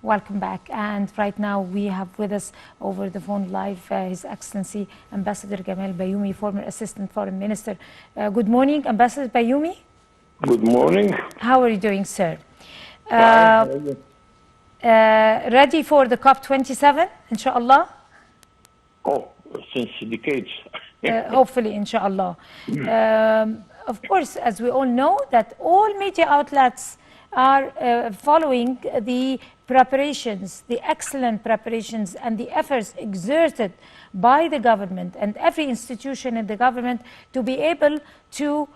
welcome back. And right now we have with us over the phone live His Excellency Ambassador Gamal Bayoumi, former Assistant Foreign Minister. Good morning, Ambassador Bayoumi. Good morning. How are you doing, sir? Fine. Ready for the COP27, inshallah? Oh, since decades. Hopefully, inshallah. Of course, as we all know, that all media outlets are following the preparations, the excellent preparations and the efforts exerted by the government and every institution in the government to be able to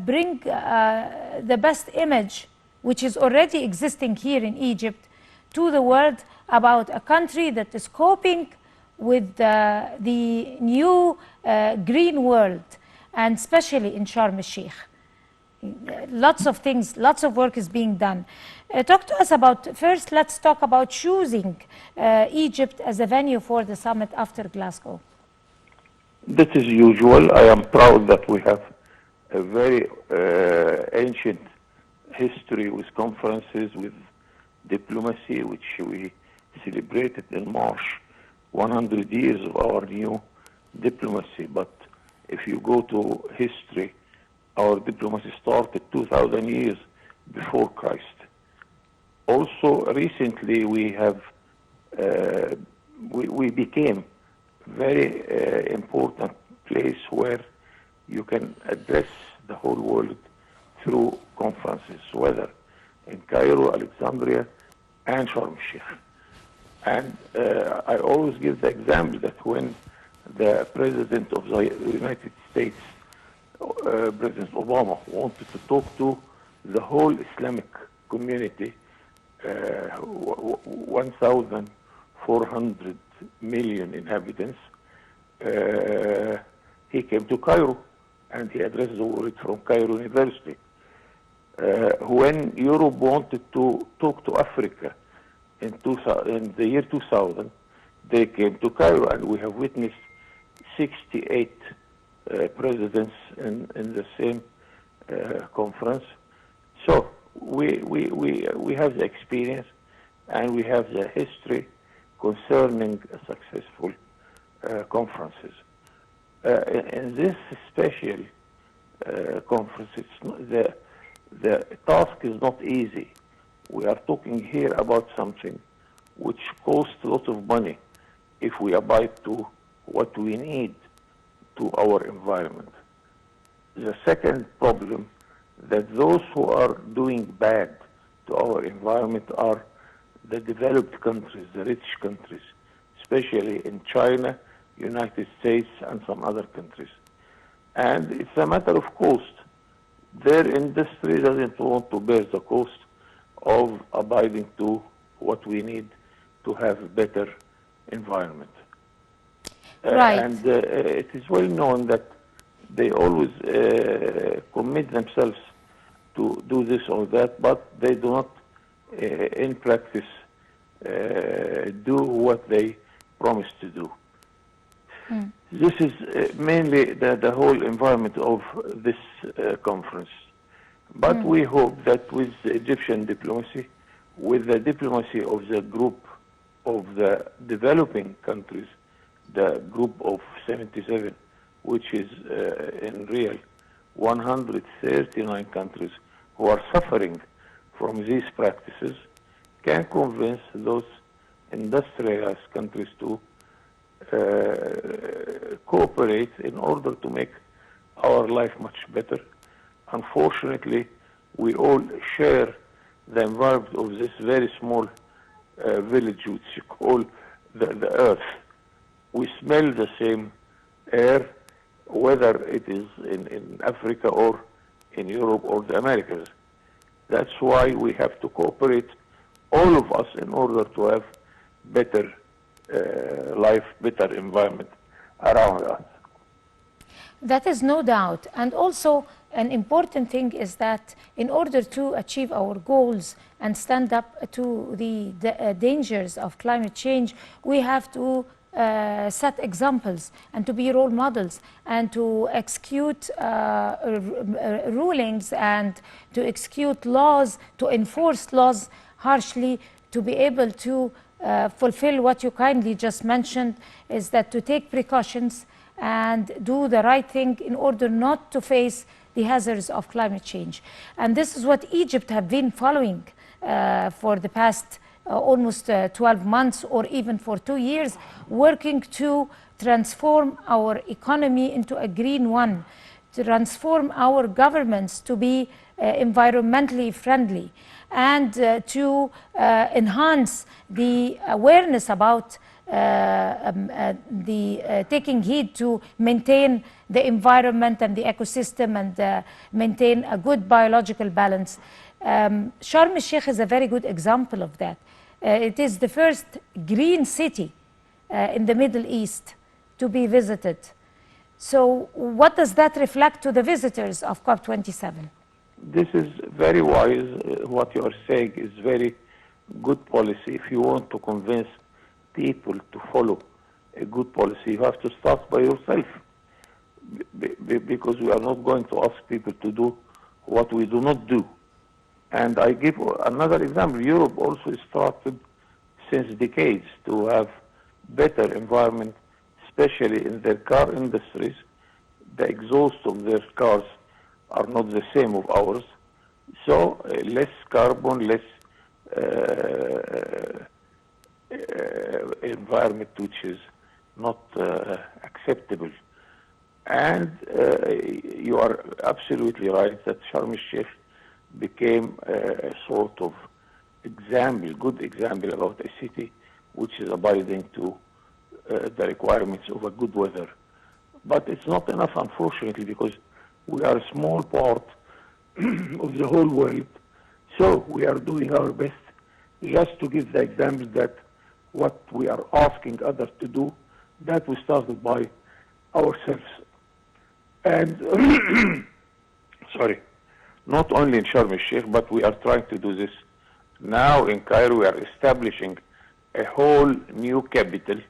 bring the best image, which is already existing here in Egypt, to the world about a country that is coping with the new green world, and especially in Sharm el-Sheikh. Lots of things, lots of work is being done. Talk to us about, first let's talk about choosing Egypt as a venue for the summit after Glasgow. This is usual. I am proud that we have a very ancient history with conferences, with diplomacy, which we celebrated in March, 100 years of our new diplomacy. But if you go to history, our diplomacy started 2,000 years before Christ. Also, recently we have we became very important place where you can address the whole world through conferences, whether in Cairo, Alexandria, and Sharm el-Sheikh. And I always give the example that when the President of the United States, President Obama, wanted to talk to the whole Islamic community, 1,400 million inhabitants, he came to Cairo and he addressed the world from Cairo University. When Europe wanted to talk to Africa in the year 2000, they came to Cairo, and we have witnessed 68 presidents in the same conference. So we have the experience and we have the history concerning successful conferences. In this special conference, the task is not easy. We are talking here about something which costs a lot of money if we abide to what we need to our environment. The second problem, that those who are doing bad to our environment are the developed countries, the rich countries, especially in China, United States, and some other countries. And it's a matter of cost. Their industry doesn't want to bear the cost of abiding to what we need to have a better environment. Right. And it is well known that they always commit themselves to do this or that, but they do not, in practice, do what they promise to do. This is mainly the whole environment of this conference. But we hope that with the Egyptian diplomacy, with the diplomacy of the group of the developing countries, the group of 77, which is in real 139 countries who are suffering from these practices, can convince those industrialized countries to cooperate in order to make our life much better. Unfortunately, we all share the environment of this very small village which you call the earth. We smell the same air, whether it is in Africa or in Europe or the Americas. That's why we have to cooperate, all of us, in order to have better life, better environment around us. That is no doubt. And also an important thing is that in order to achieve our goals and stand up to the dangers of climate change, we have to set examples and to be role models and to execute rulings and to execute laws, to enforce laws harshly to be able to fulfill what you kindly just mentioned, is that to take precautions and do the right thing in order not to face the hazards of climate change. And this is what Egypt have been following for the past almost 12 months or even for 2 years, working to transform our economy into a green one, to transform our governments to be environmentally friendly, and to enhance the awareness about taking heed to maintain the environment and the ecosystem and maintain a good biological balance. Sharm el-Sheikh is a very good example of that. It is the first green city in the Middle East to be visited. So what does that reflect to the visitors of COP27? This is very wise. What you are saying is very good policy. If you want to convince people to follow a good policy, you have to start by yourself. Because we are not going to ask people to do what we do not do. And I give another example. Europe also started since decades to have better environment, especially in their car industries. The exhaust of their cars are not the same of ours. So less carbon, less environment which is not acceptable. And you are absolutely right that Sharm el-Sheikh became a sort of example, good example about a city which is abiding to the requirements of a good weather. But it's not enough, unfortunately, because we are a small part of the whole world. So we are doing our best just to give the example that what we are asking others to do, that we started by ourselves. And sorry, not only in Sharm el-Sheikh, but we are trying to do this now in Cairo. We are establishing a whole new capital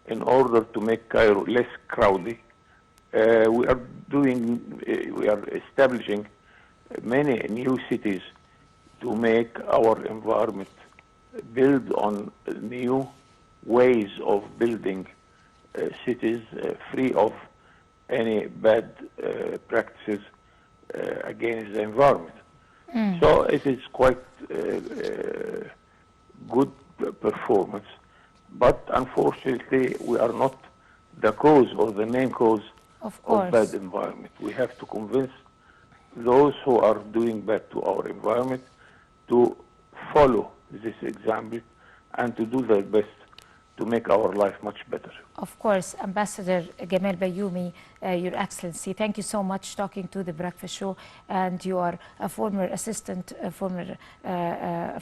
in order to make Cairo less crowded. We are establishing many new cities to make our environment build on new ways of building cities free of any bad practices against the environment. So it is quite good performance, but unfortunately we are not the cause or the main cause of bad environment. We have to convince those who are doing bad to our environment to follow this example and to do their best to make our life much better. Of course, Ambassador Gamal Bayoumi, Your Excellency, thank you so much talking to The Breakfast Show, and you are a former assistant,